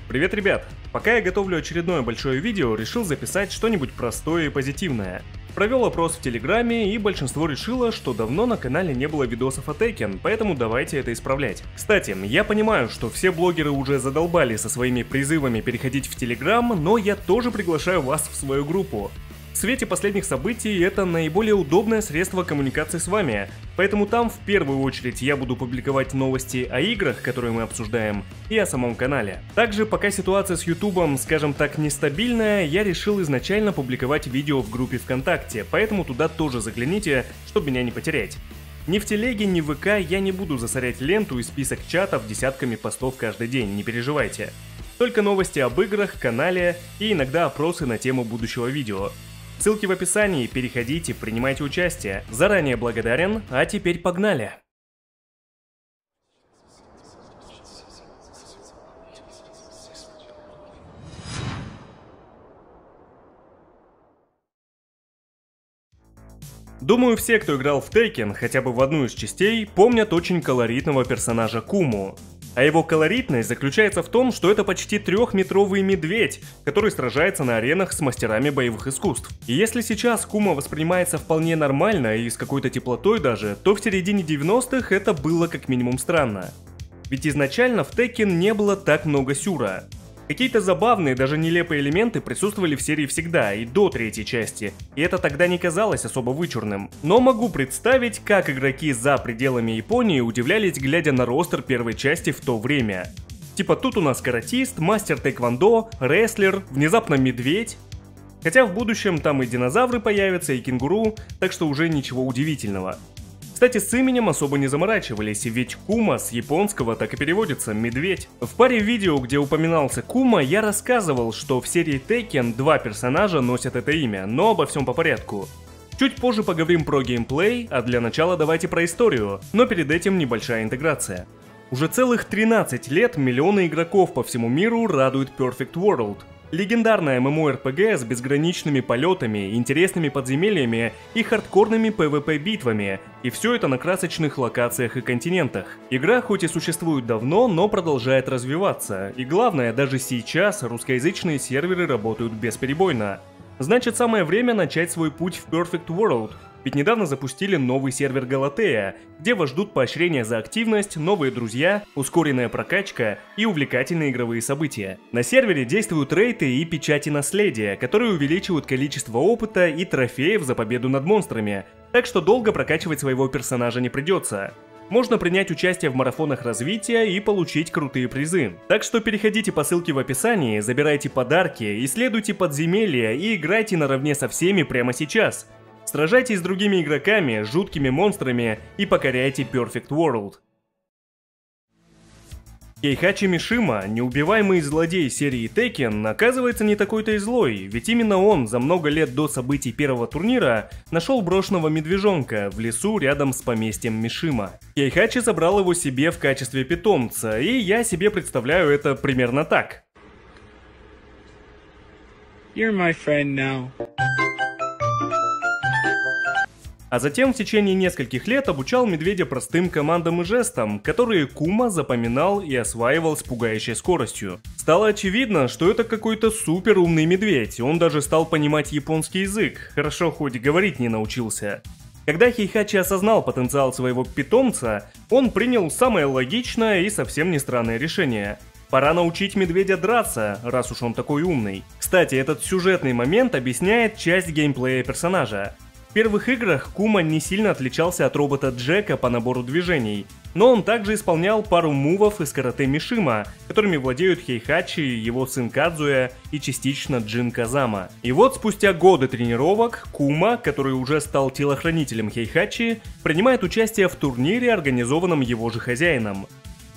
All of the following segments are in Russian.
Привет, ребят! Пока я готовлю очередное большое видео, решил записать что-нибудь простое и позитивное. Провел опрос в Телеграме, и большинство решило, что давно на канале не было видосов о Tekken, поэтому давайте это исправлять. Кстати, я понимаю, что все блогеры уже задолбали со своими призывами переходить в Телеграм, но я тоже приглашаю вас в свою группу. В свете последних событий это наиболее удобное средство коммуникации с вами, поэтому там в первую очередь я буду публиковать новости о играх, которые мы обсуждаем, и о самом канале. Также, пока ситуация с ютубом, скажем так, нестабильная, я решил изначально публиковать видео в группе ВКонтакте, поэтому туда тоже загляните, чтобы меня не потерять. Ни в телеге, ни в ВК я не буду засорять ленту и список чатов десятками постов каждый день, не переживайте. Только новости об играх, канале и иногда опросы на тему будущего видео. Ссылки в описании, переходите, принимайте участие. Заранее благодарен, а теперь погнали! Думаю, все, кто играл в Tekken, хотя бы в одну из частей, помнят очень колоритного персонажа Куму. А его колоритность заключается в том, что это почти трехметровый медведь, который сражается на аренах с мастерами боевых искусств. И если сейчас Кума воспринимается вполне нормально и с какой-то теплотой даже, то в середине 90-х это было как минимум странно. Ведь изначально в Tekken не было так много сюра. Какие-то забавные, даже нелепые элементы присутствовали в серии всегда, и до третьей части, и это тогда не казалось особо вычурным. Но могу представить, как игроки за пределами Японии удивлялись, глядя на ростер первой части в то время. Типа тут у нас каратист, мастер тэквондо, рестлер, внезапно медведь. Хотя в будущем там и динозавры появятся, и кенгуру, так что уже ничего удивительного. Кстати, с именем особо не заморачивались, ведь Кума с японского так и переводится «медведь». В паре видео, где упоминался Кума, я рассказывал, что в серии Tekken два персонажа носят это имя, но обо всем по порядку. Чуть позже поговорим про геймплей, а для начала давайте про историю, но перед этим небольшая интеграция. Уже целых 13 лет миллионы игроков по всему миру радует Perfect World. Легендарная MMORPG с безграничными полетами, интересными подземельями и хардкорными PvP-битвами, и все это на красочных локациях и континентах. Игра хоть и существует давно, но продолжает развиваться, и главное, даже сейчас русскоязычные серверы работают бесперебойно. Значит, самое время начать свой путь в Perfect World, ведь недавно запустили новый сервер Галатея, где вас ждут поощрения за активность, новые друзья, ускоренная прокачка и увлекательные игровые события. На сервере действуют рейты и печати наследия, которые увеличивают количество опыта и трофеев за победу над монстрами, так что долго прокачивать своего персонажа не придется. Можно принять участие в марафонах развития и получить крутые призы. Так что переходите по ссылке в описании, забирайте подарки, исследуйте подземелья и играйте наравне со всеми прямо сейчас. Сражайтесь с другими игроками, жуткими монстрами и покоряйте Perfect World. Кейхачи Мишима, неубиваемый злодей серии Tekken, оказывается не такой-то и злой, ведь именно он за много лет до событий первого турнира нашел брошенного медвежонка в лесу рядом с поместьем Мишима. Кейхачи забрал его себе в качестве питомца, и я себе представляю это примерно так. You're my friend now. А затем в течение нескольких лет обучал медведя простым командам и жестам, которые Кума запоминал и осваивал с пугающей скоростью. Стало очевидно, что это какой-то супер умный медведь, он даже стал понимать японский язык, хорошо хоть говорить не научился. Когда Кейхачи осознал потенциал своего питомца, он принял самое логичное и совсем не странное решение. Пора научить медведя драться, раз уж он такой умный. Кстати, этот сюжетный момент объясняет часть геймплея персонажа. В первых играх Кума не сильно отличался от робота Джека по набору движений, но он также исполнял пару мувов из карате Мишима, которыми владеют Кейхачи, его сын Кадзуя и частично Джин Казама. И вот спустя годы тренировок Кума, который уже стал телохранителем Кейхачи, принимает участие в турнире, организованном его же хозяином.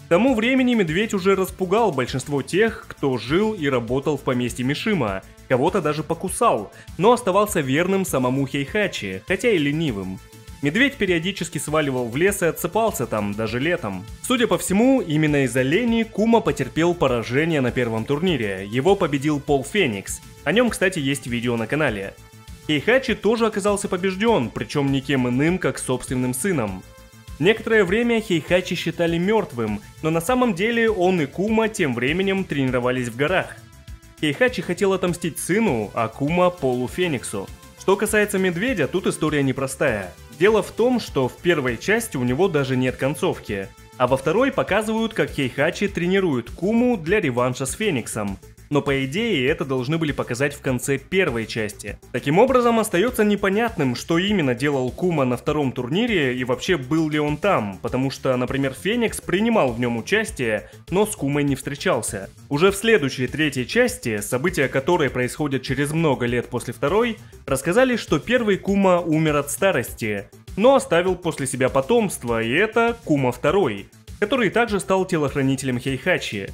К тому времени медведь уже распугал большинство тех, кто жил и работал в поместье Мишима, кого-то даже покусал, но оставался верным самому Кейхачи, хотя и ленивым. Медведь периодически сваливал в лес и отсыпался там, даже летом. Судя по всему, именно из-за лени Кума потерпел поражение на первом турнире, его победил Пол Феникс, о нем, кстати, есть видео на канале. Кейхачи тоже оказался побежден, причем никем иным, как собственным сыном. Некоторое время Хейхачи считали мертвым, но на самом деле он и Кума тем временем тренировались в горах. Хейхачи хотел отомстить сыну, а Кума Полу Фениксу. Что касается медведя, тут история непростая. Дело в том, что в первой части у него даже нет концовки, а во второй показывают, как Хейхачи тренирует Куму для реванша с Фениксом. Но по идее это должны были показать в конце первой части. Таким образом, остается непонятным, что именно делал Кума на втором турнире и вообще был ли он там, потому что, например, Феникс принимал в нем участие, но с Кумой не встречался. Уже в следующей третьей части, события которой происходят через много лет после второй, рассказали, что первый Кума умер от старости, но оставил после себя потомство, и это Кума второй, который также стал телохранителем Хейхачи.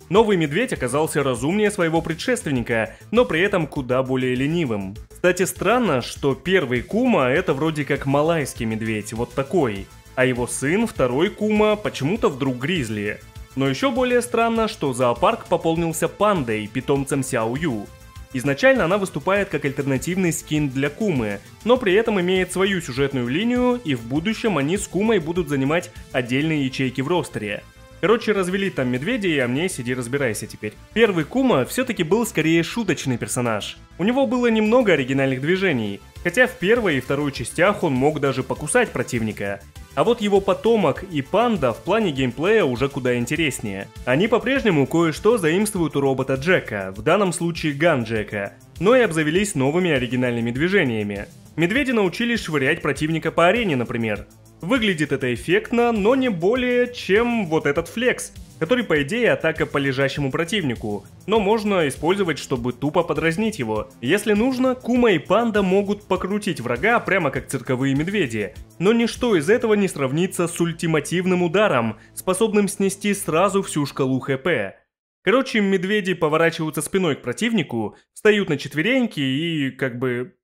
Новый медведь оказался разумнее своего предшественника, но при этом куда более ленивым. Кстати, странно, что первый Кума это вроде как малайский медведь, вот такой, а его сын, второй Кума, почему-то вдруг гризли. Но еще более странно, что зоопарк пополнился пандой, питомцем Сяо Ю. Изначально она выступает как альтернативный скин для Кумы, но при этом имеет свою сюжетную линию, и в будущем они с Кумой будут занимать отдельные ячейки в ростере. Короче, развели там медведей, а мне сиди разбирайся теперь. Первый Кума все-таки был скорее шуточный персонаж. У него было немного оригинальных движений, хотя в первой и второй частях он мог даже покусать противника. А вот его потомок и панда в плане геймплея уже куда интереснее. Они по-прежнему кое-что заимствуют у робота Джека, в данном случае Ган Джека, но и обзавелись новыми оригинальными движениями. Медведи научились швырять противника по арене, например. Выглядит это эффектно, но не более, чем вот этот флекс, который по идее атака по лежащему противнику, но можно использовать, чтобы тупо подразнить его. Если нужно, Кума и панда могут покрутить врага прямо как цирковые медведи, но ничто из этого не сравнится с ультимативным ударом, способным снести сразу всю шкалу ХП. Короче, медведи поворачиваются спиной к противнику, встают на четвереньки и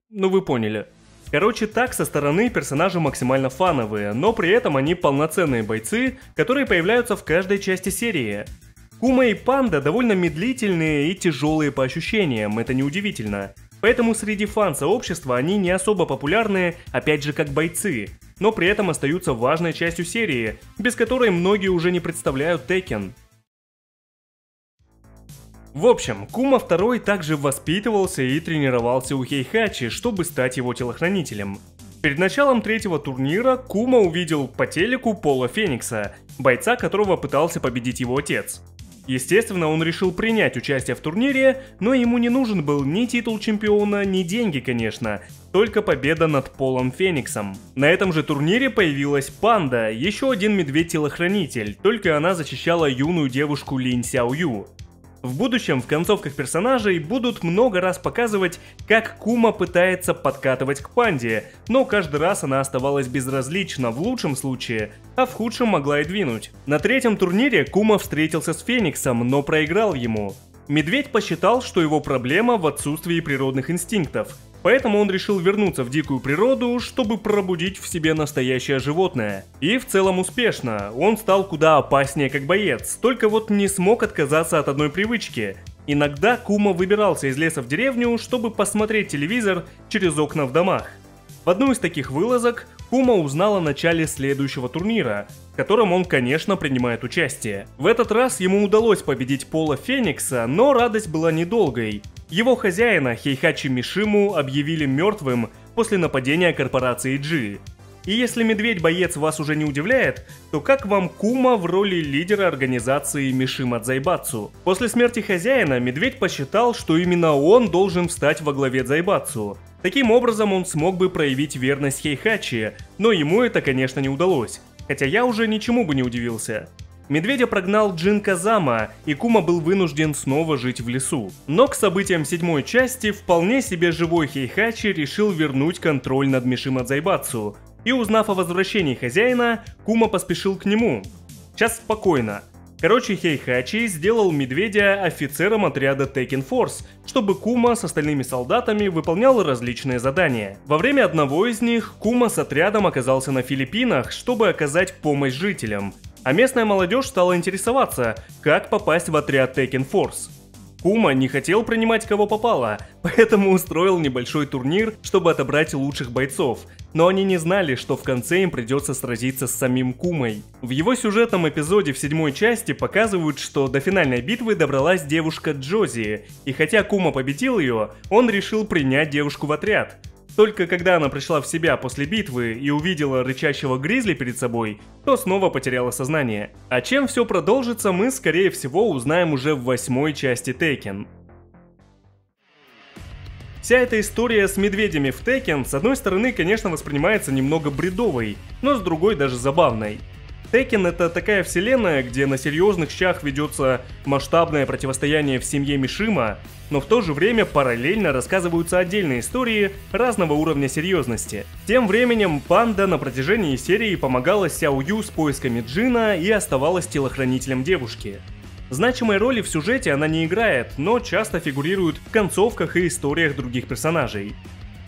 ну вы поняли. Короче, так со стороны персонажи максимально фановые, но при этом они полноценные бойцы, которые появляются в каждой части серии. Кума и панда довольно медлительные и тяжелые по ощущениям, это неудивительно. Поэтому среди фан-сообщества они не особо популярны, опять же как бойцы, но при этом остаются важной частью серии, без которой многие уже не представляют Tekken. В общем, Кума II также воспитывался и тренировался у Хейхачи, чтобы стать его телохранителем. Перед началом третьего турнира Кума увидел по телеку Пола Феникса, бойца, которого пытался победить его отец. Естественно, он решил принять участие в турнире, но ему не нужен был ни титул чемпиона, ни деньги, конечно, только победа над Полом Фениксом. На этом же турнире появилась Панда, еще один медведь-телохранитель, только она защищала юную девушку Линь Сяо Ю. В будущем в концовках персонажей будут много раз показывать, как Кума пытается подкатывать к панде, но каждый раз она оставалась безразлична в лучшем случае, а в худшем могла и двинуть. На третьем турнире Кума встретился с Фениксом, но проиграл ему. Медведь посчитал, что его проблема в отсутствии природных инстинктов, поэтому он решил вернуться в дикую природу, чтобы пробудить в себе настоящее животное. И в целом успешно, он стал куда опаснее как боец, только вот не смог отказаться от одной привычки. Иногда Кума выбирался из леса в деревню, чтобы посмотреть телевизор через окна в домах. В одну из таких вылазок Кума узнал о начале следующего турнира, в котором он, конечно, принимает участие. В этот раз ему удалось победить Пола Феникса, но радость была недолгой. Его хозяина, Хейхачи Мишиму, объявили мертвым после нападения корпорации G. И если медведь-боец вас уже не удивляет, то как вам Кума в роли лидера организации Мишима Дзайбацу? После смерти хозяина медведь посчитал, что именно он должен встать во главе Дзайбацу. Таким образом он смог бы проявить верность Хейхачи, но ему это, конечно, не удалось. Хотя я уже ничему бы не удивился. Медведя прогнал Джин Казама, и Кума был вынужден снова жить в лесу. Но к событиям седьмой части вполне себе живой Хейхачи решил вернуть контроль над Мишима Дзайбацу. И узнав о возвращении хозяина, Кума поспешил к нему. Сейчас спокойно. Короче, Хейхачи сделал медведя офицером отряда Tekken Force, чтобы Кума с остальными солдатами выполнял различные задания. Во время одного из них Кума с отрядом оказался на Филиппинах, чтобы оказать помощь жителям. А местная молодежь стала интересоваться, как попасть в отряд Tekken Force. Кума не хотел принимать кого попало, поэтому устроил небольшой турнир, чтобы отобрать лучших бойцов. Но они не знали, что в конце им придется сразиться с самим Кумой. В его сюжетном эпизоде в 7-й части показывают, что до финальной битвы добралась девушка Джози, и хотя Кума победил ее, он решил принять девушку в отряд. Только когда она пришла в себя после битвы и увидела рычащего гризли перед собой, то снова потеряла сознание. А чем все продолжится, мы скорее всего узнаем уже в 8-й части Tekken. Вся эта история с медведями в Tekken с одной стороны, конечно, воспринимается немного бредовой, но с другой даже забавной. Tekken — это такая вселенная, где на серьезных щах ведется масштабное противостояние в семье Мишима, но в то же время параллельно рассказываются отдельные истории разного уровня серьезности. Тем временем Панда на протяжении серии помогала Сяо Ю с поисками Джина и оставалась телохранителем девушки. Значимой роли в сюжете она не играет, но часто фигурирует в концовках и историях других персонажей.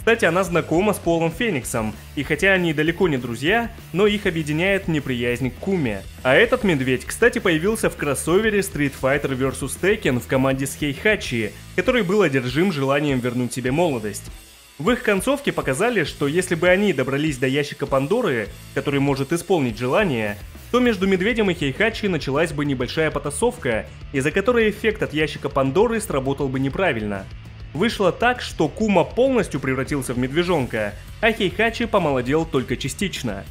Кстати, она знакома с Полом Фениксом, и хотя они далеко не друзья, но их объединяет неприязнь к Куме. А этот медведь, кстати, появился в кроссовере Street Fighter vs. Tekken в команде с Хейхачи, который был одержим желанием вернуть себе молодость. В их концовке показали, что если бы они добрались до ящика Пандоры, который может исполнить желание, то между медведем и Хейхачи началась бы небольшая потасовка, из-за которой эффект от ящика Пандоры сработал бы неправильно. Вышло так, что Кума полностью превратился в медвежонка, а Хейхачи помолодел только частично.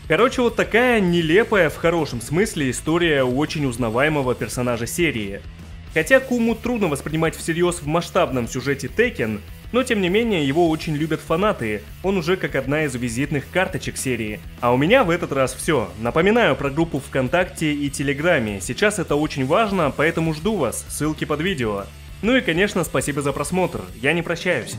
Короче, вот такая нелепая в хорошем смысле история у очень узнаваемого персонажа серии. Хотя Куму трудно воспринимать всерьез в масштабном сюжете Tekken, но тем не менее его очень любят фанаты, он уже как одна из визитных карточек серии. А у меня в этот раз все. Напоминаю про группу ВКонтакте и Телеграме, сейчас это очень важно, поэтому жду вас, ссылки под видео. Ну и конечно спасибо за просмотр, я не прощаюсь.